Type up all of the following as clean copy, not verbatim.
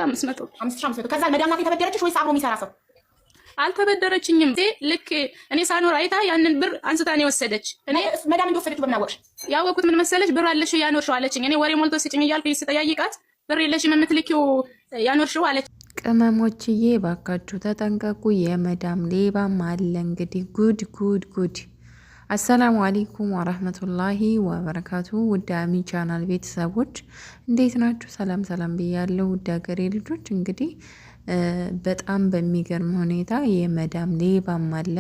5500 5500 ከዛ መዳም ናት የተበደረችሽ ወይስ አብሮ የሚሰራ ሰው? አልተበደረችኝም። ልክ እኔ ሳኖር አይታ ያንን ብር አንስታ ነው የወሰደች። እኔ መዳም እንደወሰደችው በምን አወቅሽ? ያወቅኩት ምን መሰለሽ፣ ብር አለሽ ያኖርሽው አለችኝ። እኔ ወሬ ሞልቶ ስጭኝ እያልኩ ስጠያይቃት ብር የለሽም የምትልኪው ያኖርሽው አለች። ቅመሞችዬ ባካችሁ ተጠንቀቁ፣ የመዳም ሌባም አለ። እንግዲህ ጉድ ጉድ ጉድ። አሰላሙ አለይኩም ወራህመቱላሂ ወበረካቱ። ውድ አሚ ቻናል ቤተሰቦች እንዴት ናችሁ? ሰላም ሰላም ብያለሁ። ውድ ሀገሬ ልጆች እንግዲህ በጣም በሚገርም ሁኔታ የመዳም ሌባም አለ።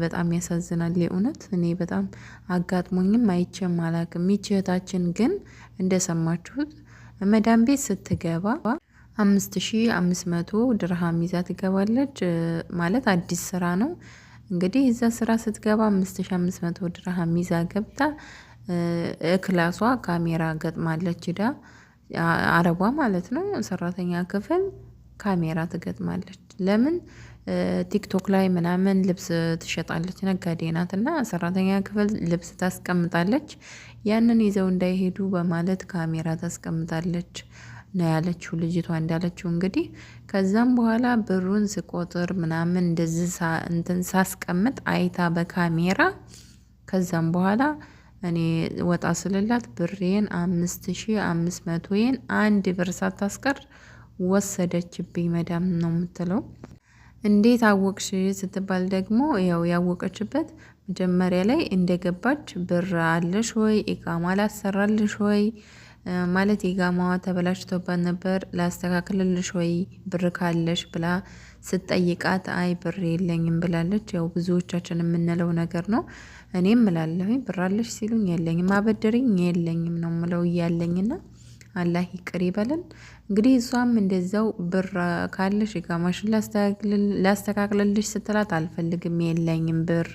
በጣም ያሳዝናል። የእውነት እኔ በጣም አጋጥሞኝም አይቼም አላቅም። ይችታችን ግን እንደሰማችሁት መዳም ቤት ስትገባ 5500 ድርሃም ይዛ ትገባለች። ማለት አዲስ ስራ ነው እንግዲህ እዛ ስራ ስትገባ 5500 ድርሃም ይዛ ገብታ ክላሷ ካሜራ ገጥማለች። አረቧ ማለት ነው ሰራተኛ ክፍል ካሜራ ትገጥማለች። ለምን ቲክቶክ ላይ ምናምን ልብስ ትሸጣለች፣ ነጋዴ ናት እና ሰራተኛ ክፍል ልብስ ታስቀምጣለች። ያንን ይዘው እንዳይሄዱ በማለት ካሜራ ታስቀምጣለች ነው ያለችው ልጅቷ እንዳለችው እንግዲህ። ከዛም በኋላ ብሩን ስቆጥር ምናምን እንደዚህ እንትን ሳስቀምጥ አይታ በካሜራ ከዛም በኋላ እኔ ወጣ ስልላት ብሬን 5500 አንድ ብር ሳታስቀር ወሰደችብኝ መዳም ነው የምትለው። እንዴት አወቅሽ ስትባል ደግሞ ያው ያወቀችበት መጀመሪያ ላይ እንደገባች ብር አለሽ ወይ ኢቃማ ላሰራልሽ ወይ ማለት ኢቃማዋ ተበላሽቶባት ነበር ላስተካክልልሽ ወይ ብር ካለሽ ብላ ስትጠይቃት አይ ብር የለኝም ብላለች። ያው ብዙዎቻችን የምንለው ነገር ነው። እኔም እላለሁኝ ብር አለሽ ሲሉኝ የለኝም፣ አበደሪኝ የለኝም ነው ምለው እያለኝና አላህ ይቅር ይበለን። እንግዲህ እሷም እንደዛው ብር ካለሽ ኢቃማሽን ላስተካክልልሽ ስትላት አልፈልግም የለኝም ብር፣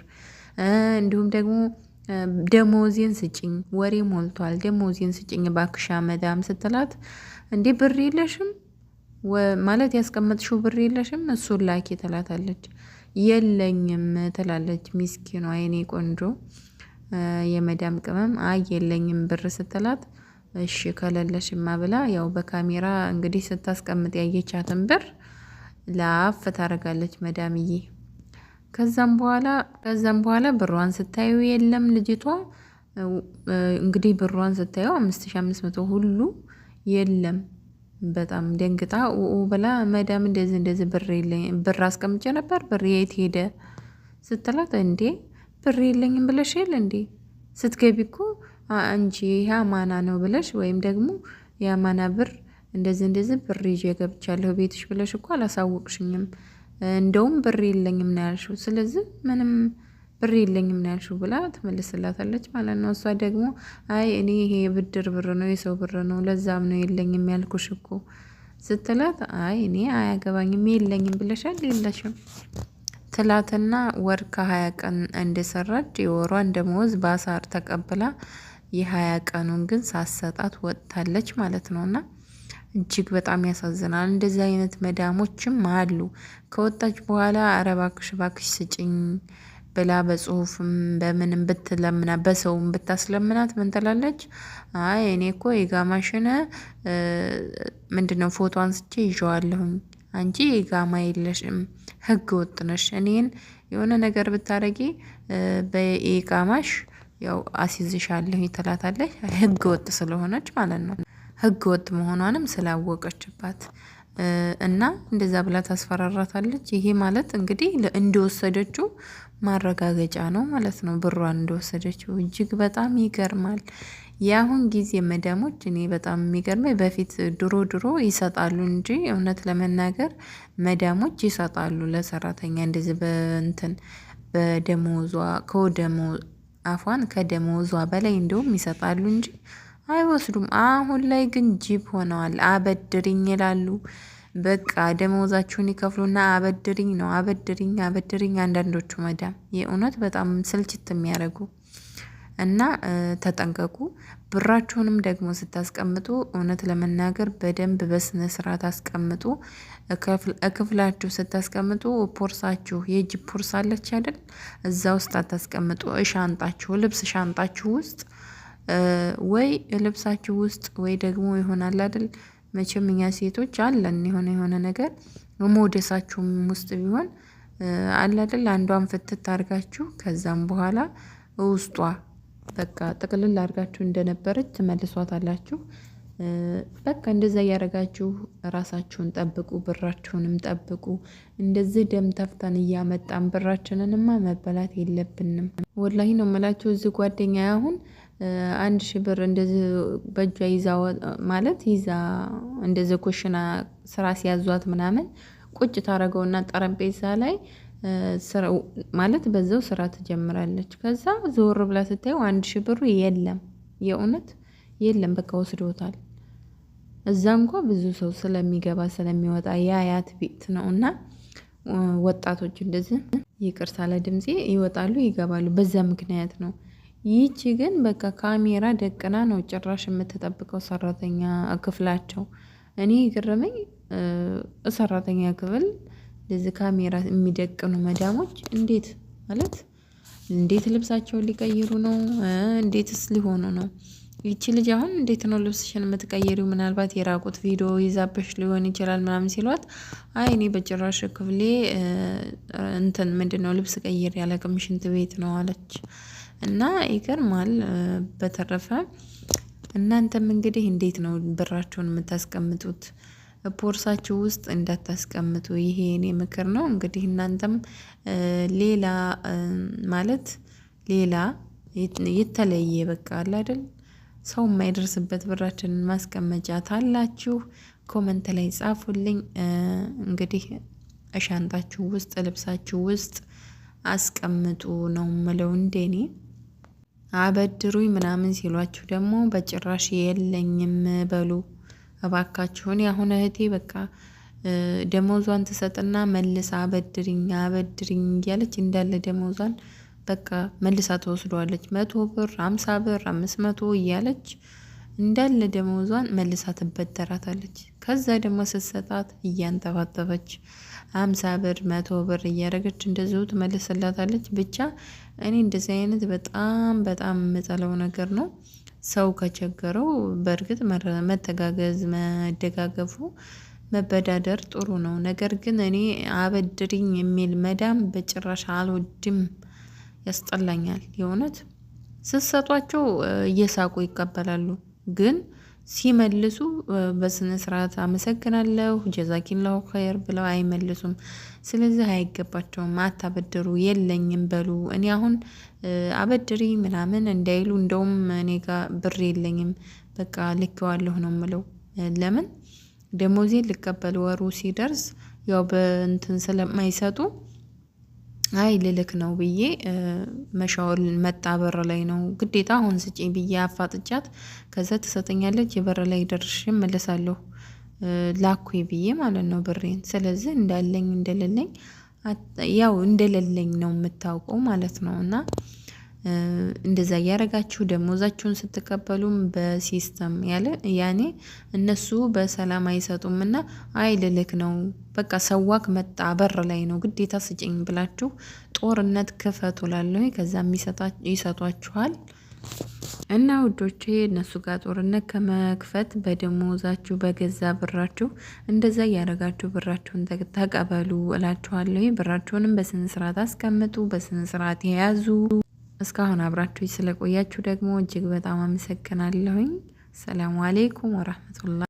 እንዲሁም ደግሞ ደሞዜን ስጭኝ፣ ወሬ ሞልቷል፣ ደሞዜን ስጭኝ ባክሻ መዳም ስትላት እንዴ ብር የለሽም ማለት ያስቀመጥሽው ብር የለሽም እሱን ላኪ ትላታለች። የለኝም ትላለች ሚስኪኗ የኔ ቆንጆ የመዳም ቅመም። አይ የለኝም ብር ስትላት እሺ ከሌለሽማ ብላ ያው በካሜራ እንግዲህ ስታስቀምጥ ያየቻትን ብር ላፍ ታደርጋለች መዳምዬ። ከዛም በኋላ ብሯን ስታዩ የለም ልጅቷ እንግዲህ ብሯን ስታዩ 5500 ሁሉ የለም። በጣም ደንግጣ ብላ መዳም እንደዚህ ብር አስቀምጬ ነበር ብር የት ሄደ ስትላት እንዴ ብር የለኝም ብለሽ የለ እንዴ ስትገቢ እኮ አንቺ ይሄ አማና ነው ብለሽ ወይም ደግሞ የአማና ብር እንደዚህ ብር ይዤ ገብቻለሁ ቤትሽ ብለሽ እኮ አላሳወቅሽኝም። እንደውም ብር የለኝም ነው ያልሽው። ስለዚህ ምንም ብር የለኝም ነው ያልሽው ብላ ትመልስላታለች ማለት ነው። እሷ ደግሞ አይ እኔ ይሄ ብድር ብር ነው የሰው ብር ነው ለዛም ነው የለኝም ያልኩሽ እኮ ስትላት አይ እኔ አያገባኝም የለኝም ብለሻል የለሽም ትላትና ወር ከ20 ቀን እንደሰራች የወሯን ደመወዝ ባሳር ተቀብላ የ20 ቀኑን ግን ሳሰጣት ወጥታለች ማለት ነውና እጅግ በጣም ያሳዝናል። እንደዚህ አይነት መዳሞችም አሉ። ከወጣች በኋላ ኧረ እባክሽ ስጭኝ ብላ በጽሁፍም በምንም ብትለምና በሰውም ብታስለምናት ምን ትላለች? አይ እኔ እኮ ኢቃማሽን ምንድነው ፎቶ አንስቼ ይዤዋለሁኝ፣ አንቺ ኢቃማ የለሽም፣ ህገ ወጥ ነሽ፣ እኔን የሆነ ነገር ብታረጊ በኢቃማሽ ያው አስይዝሻለሁ ትላታለች። ህገ ወጥ ስለሆነች ማለት ነው። ህገ ወጥ መሆኗንም ስላወቀችባት እና እንደዛ ብላ ታስፈራራታለች። ይሄ ማለት እንግዲህ እንደወሰደችው ማረጋገጫ ነው ማለት ነው፣ ብሯን እንደወሰደችው። እጅግ በጣም ይገርማል። የአሁን ጊዜ መዳሞች እኔ በጣም የሚገርመኝ በፊት ድሮ ይሰጣሉ እንጂ እውነት ለመናገር መዳሞች ይሰጣሉ ለሰራተኛ እንደዚህ በእንትን በደሞዟ ከደሞዟ በላይ እንደውም ይሰጣሉ እንጂ አይወስዱም። አሁን ላይ ግን ጅብ ሆነዋል። አበድሪኝ ይላሉ። በቃ ደሞዛችሁን ይከፍሉና አበድሪኝ ነው አበድሪኝ። አንዳንዶቹ መዳም የእውነት በጣም ስልችት የሚያደርጉ እና ተጠንቀቁ። ብራችሁንም ደግሞ ስታስቀምጡ እውነት ለመናገር በደንብ በስነ ስርዓት አስቀምጡ። ክፍላችሁ ስታስቀምጡ ፖርሳችሁ የእጅ ፖርሳ አለች አይደል? እዛ ውስጥ አታስቀምጡ። ሻንጣችሁ ልብስ ሻንጣችሁ ውስጥ ወይ ልብሳችሁ ውስጥ ወይ ደግሞ ይሆናል አይደል መቼም እኛ ሴቶች አለን የሆነ ነገር ሞደሳችሁም ውስጥ ቢሆን አለ አይደል አንዷን ፍትት አድርጋችሁ ከዛም በኋላ ውስጧ በቃ ጥቅልል አድርጋችሁ እንደነበረች ትመልሷታላችሁ። በቃ እንደዛ እያደረጋችሁ ራሳችሁን ጠብቁ፣ ብራችሁንም ጠብቁ። እንደዚህ ደም ተፍተን እያመጣን ብራችንንማ መበላት የለብንም። ወላሂ ነው የምላችሁ። እዚህ ጓደኛ አሁን 1000 ብር እንደዚህ በእጇ ይዛ ማለት ይዛ እንደዚህ ኩሽና ስራ ሲያዟት ምናምን ቁጭ ታደርገውና ጠረጴዛ ላይ ማለት በዛው ስራ ትጀምራለች። ከዛ ዞር ብላ ስታየው 1000 ብሩ የለም፣ የእውነት የለም። በቃ ወስዶታል። እዛ እንኳ ብዙ ሰው ስለሚገባ ስለሚወጣ የአያት ቤት ነውና ወጣቶች እንደዚህ ይቅርታ ለድምጼ ይወጣሉ ይገባሉ። በዛ ምክንያት ነው። ይቺ ግን በቃ ካሜራ ደቅና ነው ጭራሽ የምትጠብቀው ሰራተኛ ክፍላቸው። እኔ ግርመኝ ሰራተኛ ክፍል እንደዚህ ካሜራ የሚደቅኑ መዳሞች እንዴት ማለት እንዴት ልብሳቸውን ሊቀይሩ ነው? እንዴትስ ሊሆኑ ነው? ይቺ ልጅ አሁን እንዴት ነው ልብስሽን የምትቀይሪው? ምናልባት የራቁት ቪዲዮ ይዛበሽ ሊሆን ይችላል ምናምን ሲሏት፣ አይ እኔ በጭራሽ ክፍሌ እንትን ምንድነው ልብስ ቀይር ያለቅም ሽንት ቤት ነው አለች። እና ይገርማል። በተረፈ እናንተም እንግዲህ እንዴት ነው ብራችሁን የምታስቀምጡት? ቦርሳችሁ ውስጥ እንዳታስቀምጡ። ይሄ እኔ ምክር ነው። እንግዲህ እናንተም ሌላ ማለት ሌላ የተለየ በቃ አለ አይደል ሰው የማይደርስበት ብራችንን ማስቀመጫ ታላችሁ ኮመንት ላይ ጻፉልኝ። እንግዲህ ሻንጣችሁ ውስጥ ልብሳችሁ ውስጥ አስቀምጡ ነው ምለው። እንደኔ አበድሩኝ ምናምን ሲሏችሁ ደግሞ በጭራሽ የለኝም በሉ እባካችሁን። ያሁን እህቴ በቃ ደሞዟን ትሰጥና መልሳ አበድሪኝ እያለች እንዳለ ደሞዟን በቃ መልሳ ተወስዷለች። 100 ብር 50 ብር 500 እያለች እንዳለ ደሞዟን መልሳ ትበደራታለች። ከዛ ደግሞ ስትሰጣት እያንጠባጠበች 50 ብር 100 ብር እያደረገች እንደዚሁ ትመልስላታለች። ብቻ እኔ እንደዚህ አይነት በጣም የምጠላው ነገር ነው። ሰው ከቸገረው በእርግጥ መተጋገዝ መደጋገፉ መበዳደር ጥሩ ነው። ነገር ግን እኔ አበድሪኝ የሚል መዳም በጭራሽ አልወድም፣ ያስጠላኛል። የእውነት ስትሰጧቸው እየሳቁ ይቀበላሉ፣ ግን ሲመልሱ በስነ ስርዓት አመሰግናለሁ ጀዛኪላሁ ኸይር ብለው አይመልሱም። ስለዚህ አይገባቸውም። አታበድሩ፣ የለኝም በሉ። እኔ አሁን አበድሪ ምናምን እንዳይሉ፣ እንደውም እኔ ጋር ብር የለኝም በቃ ልኬዋለሁ ነው የምለው። ለምን ደሞዜን ልቀበል ወሩ ሲደርስ ያው በእንትን ስለማይሰጡ አይ ልልክ ነው ብዬ መሻወል መጣ በር ላይ ነው ግዴታ አሁን ስጪኝ ብዬ አፋጥጫት ከዛ ትሰጠኛለች። የበር ላይ ደርሼ እመለሳለሁ ላኩኝ ብዬ ማለት ነው ብሬን። ስለዚህ እንዳለኝ እንደሌለኝ ያው እንደሌለኝ ነው የምታውቀው ማለት ነው። እና እንደዛ እያደረጋችሁ ደሞዛችሁን ስትቀበሉም በሲስተም ያኔ እነሱ በሰላም አይሰጡም። እና አይ ልልክ ነው በቃ ሰዋክ መጣ በር ላይ ነው ግዴታ ስጭኝ ብላችሁ ጦርነት ክፈቱ ላለሁ ከዛም ይሰጧችኋል። እና ውዶቼ እነሱ ጋር ጦርነት ከመክፈት በደሞዛችሁ በገዛ ብራችሁ እንደዛ እያደረጋችሁ ብራችሁን ተቀበሉ እላችኋለሁ። ብራችሁንም በስነ ስርዓት አስቀምጡ፣ በስነ ስርዓት የያዙ። እስካሁን አብራችሁ ስለቆያችሁ ደግሞ እጅግ በጣም አመሰግናለሁኝ። ሰላም አለይኩም ወራህመቱላህ